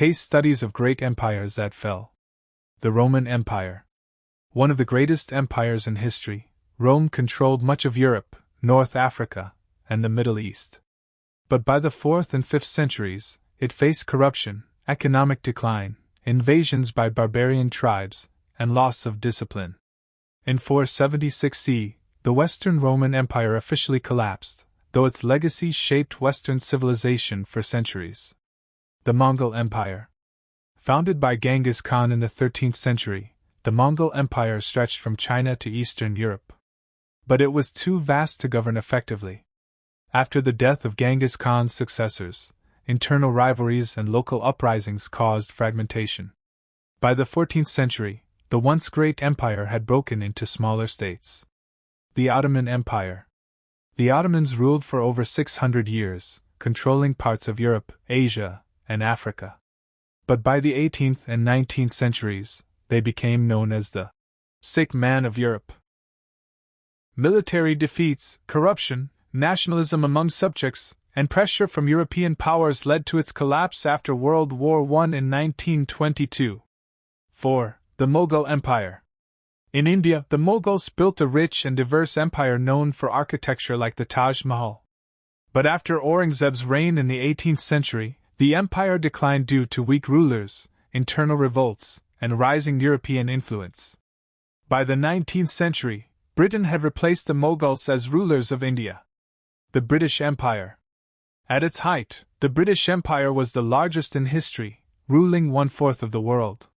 Case studies of great empires that fell. The Roman Empire. One of the greatest empires in history, Rome controlled much of Europe, North Africa, and the Middle East. But by the 4th and 5th centuries, it faced corruption, economic decline, invasions by barbarian tribes, and loss of discipline. In 476 CE, the Western Roman Empire officially collapsed, though its legacy shaped Western civilization for centuries. The Mongol Empire. Founded by Genghis Khan in the 13th century, the Mongol Empire stretched from China to Eastern Europe. But it was too vast to govern effectively. After the death of Genghis Khan's successors, internal rivalries and local uprisings caused fragmentation. By the 14th century, the once great empire had broken into smaller states. The Ottoman Empire. The Ottomans ruled for over 600 years, controlling parts of Europe, Asia, and Africa. But by the 18th and 19th centuries, they became known as the sick man of Europe. Military defeats, corruption, nationalism among subjects, and pressure from European powers led to its collapse after World War I in 1922. 4. The Mughal Empire. In India, the Mughals built a rich and diverse empire known for architecture like the Taj Mahal. But after Aurangzeb's reign in the 18th century, the empire declined due to weak rulers, internal revolts, and rising European influence. By the 19th century, Britain had replaced the Mughals as rulers of India. The British Empire. At its height, the British Empire was the largest in history, ruling 1/4 of the world.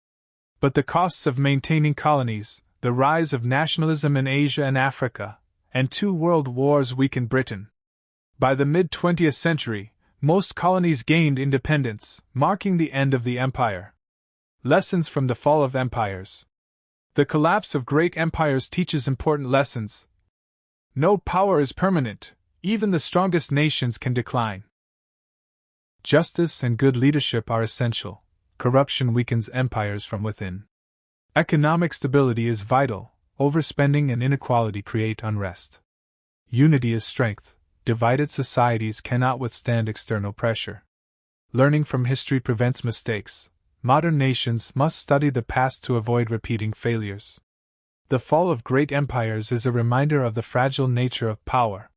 But the costs of maintaining colonies, the rise of nationalism in Asia and Africa, and 2 world wars weakened Britain. By the mid-20th century, most colonies gained independence, marking the end of the empire. Lessons from the fall of empires. The collapse of great empires teaches important lessons. No power is permanent, even the strongest nations can decline. Justice and good leadership are essential. Corruption weakens empires from within. Economic stability is vital. Overspending and inequality create unrest. Unity is strength. Divided societies cannot withstand external pressure. Learning from history prevents mistakes. Modern nations must study the past to avoid repeating failures. The fall of great empires is a reminder of the fragile nature of power.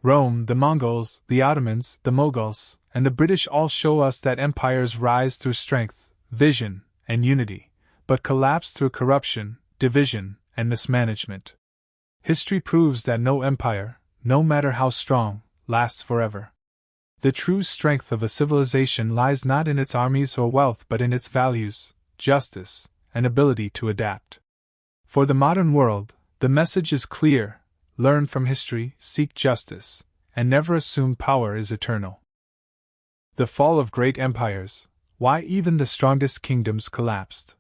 Rome, the Mongols, the Ottomans, the Mughals, and the British all show us that empires rise through strength, vision, and unity, but collapse through corruption, division, and mismanagement. History proves that no empire, no matter how strong, lasts forever. The true strength of a civilization lies not in its armies or wealth but in its values, justice, and ability to adapt. For the modern world, the message is clear: learn from history, seek justice, and never assume power is eternal. The fall of great empires. Why even the strongest kingdoms collapsed.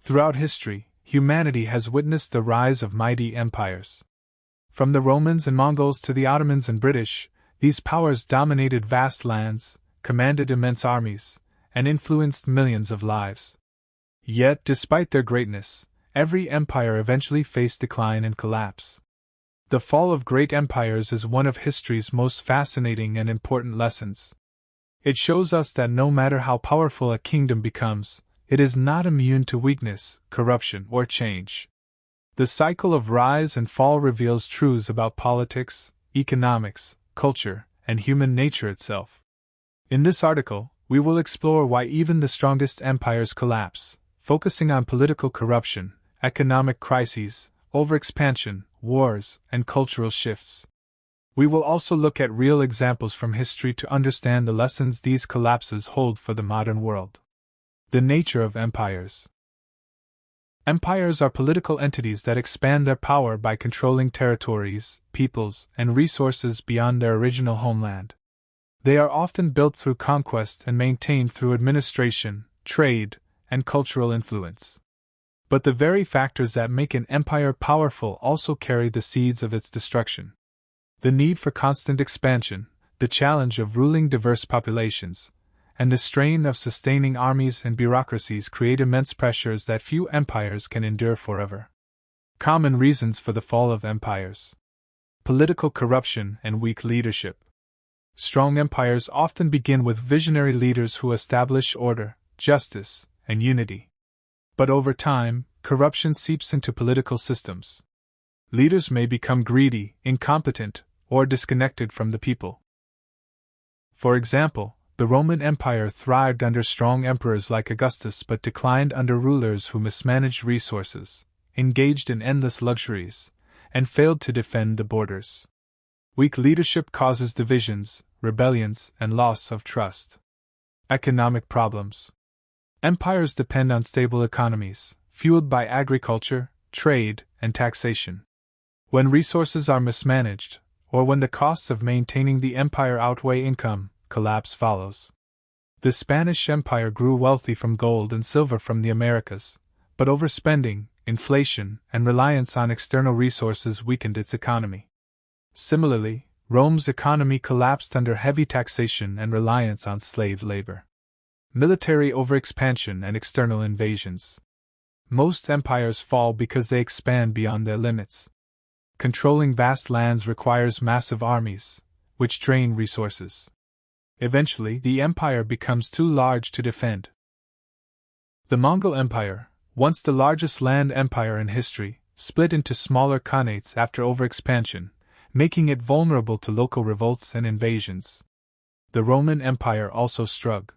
Throughout history, humanity has witnessed the rise of mighty empires. From the Romans and Mongols to the Ottomans and British, these powers dominated vast lands, commanded immense armies, and influenced millions of lives. Yet, despite their greatness, every empire eventually faced decline and collapse. The fall of great empires is one of history's most fascinating and important lessons. It shows us that no matter how powerful a kingdom becomes, it is not immune to weakness, corruption, or change. The cycle of rise and fall reveals truths about politics, economics, culture, and human nature itself. In this article, we will explore why even the strongest empires collapse, focusing on political corruption, economic crises, overexpansion, wars, and cultural shifts. We will also look at real examples from history to understand the lessons these collapses hold for the modern world. The nature of empires. Empires are political entities that expand their power by controlling territories, peoples, and resources beyond their original homeland. They are often built through conquest and maintained through administration, trade, and cultural influence. But the very factors that make an empire powerful also carry the seeds of its destruction. The need for constant expansion, the challenge of ruling diverse populations, and the strain of sustaining armies and bureaucracies create immense pressures that few empires can endure forever. Common reasons for the fall of empires: political corruption and weak leadership. Strong empires often begin with visionary leaders who establish order, justice, and unity. But over time, corruption seeps into political systems. Leaders may become greedy, incompetent, or disconnected from the people. For example, the Roman Empire thrived under strong emperors like Augustus but declined under rulers who mismanaged resources, engaged in endless luxuries, and failed to defend the borders. Weak leadership causes divisions, rebellions, and loss of trust. Economic problems. Empires depend on stable economies, fueled by agriculture, trade, and taxation. When resources are mismanaged, or when the costs of maintaining the empire outweigh income, collapse follows. The Spanish Empire grew wealthy from gold and silver from the Americas, but overspending, inflation, and reliance on external resources weakened its economy. Similarly, Rome's economy collapsed under heavy taxation and reliance on slave labor. Military overexpansion and external invasions. Most empires fall because they expand beyond their limits. Controlling vast lands requires massive armies, which drain resources. Eventually, the empire becomes too large to defend. The Mongol Empire, once the largest land empire in history, split into smaller khanates after overexpansion, making it vulnerable to local revolts and invasions. The Roman Empire also struggled.